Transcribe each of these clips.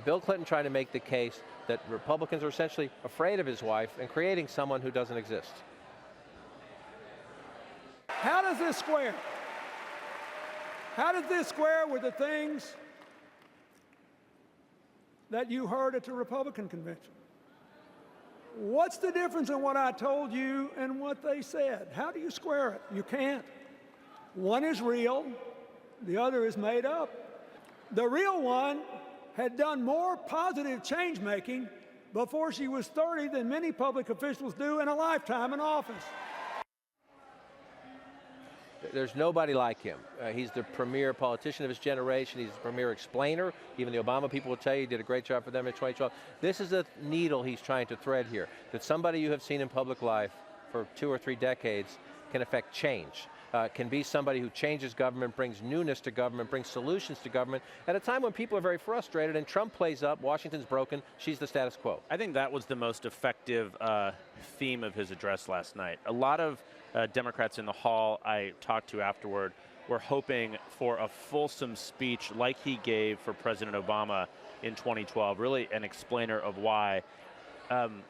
Bill Clinton trying to make the case that Republicans are essentially afraid of his wife and creating someone who doesn't exist. How does this square? How does this square with the things that you heard at the Republican convention? What's the difference in what I told you and what they said? How do you square it? You can't. One is real, the other is made up. The real one had done more positive change making before she was 30 than many public officials do in a lifetime in office. There's nobody like him. He's the premier politician of his generation. He's the premier explainer. Even the Obama people will tell you he did a great job for them in 2012. This is a needle he's trying to thread here, that somebody you have seen in public life for 2 or 3 decades can affect change. Can be somebody who changes government, brings newness to government, brings solutions to government, at a time when people are very frustrated and Trump plays up, Washington's broken, she's the status quo. I think that was the most effective theme of his address last night. A lot of Democrats in the hall I talked to afterward were hoping for a fulsome speech like he gave for President Obama in 2012, really an explainer of why.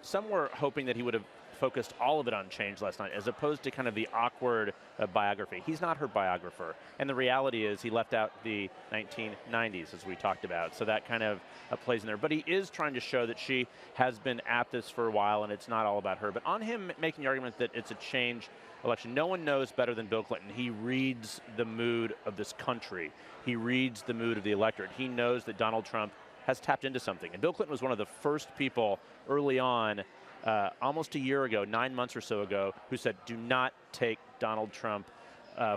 Some were hoping that he would have focused all of it on change last night, as opposed to kind of the awkward biography. He's not her biographer. And the reality is he left out the 1990s, as we talked about. So that kind of plays in there. But he is trying to show that she has been at this for a while and it's not all about her. But on him making the argument that it's a change election, no one knows better than Bill Clinton. He reads the mood of this country. He reads the mood of the electorate. He knows that Donald Trump has tapped into something. And Bill Clinton was one of the first people early on, almost a year ago, 9 months or so ago, who said, do not take Donald Trump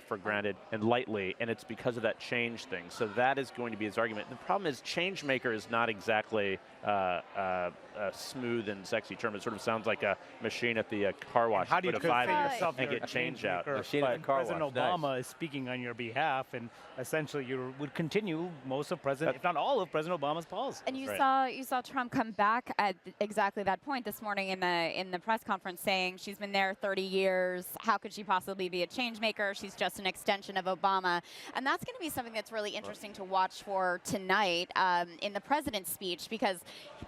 for granted and lightly, and it's because of that change thing. So that is going to be his argument. The problem is change maker is not exactly a smooth and sexy term. It sort of sounds like a machine at the car wash. How do you consider yourself and get change out? Machine at the car President wash. Obama Nice. is speaking on your behalf, and essentially you would continue most of President, if not all of President Obama's policies. And you Right. saw Trump come back at exactly that point this morning in the press conference, saying she's been there 30 years. How could she possibly be a change maker? She's just an extension of Obama, and that's going to be something that's really interesting to watch for tonight in the president's speech, because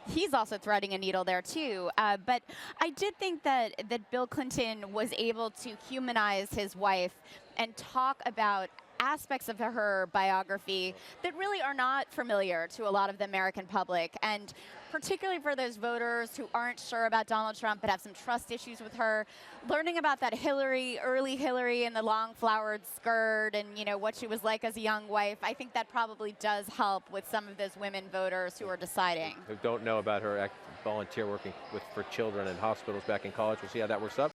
he's also threading a needle there too. But I did think that Bill Clinton was able to humanize his wife and talk about aspects of her biography that really are not familiar to a lot of the American public, and particularly for those voters who aren't sure about Donald Trump but have some trust issues with her, learning about that early Hillary in the long flowered skirt and, you know, what she was like as a young wife, I think that probably does help with some of those women voters who are deciding. Who don't know about her volunteer working for children in hospitals back in college. We'll see how that works out.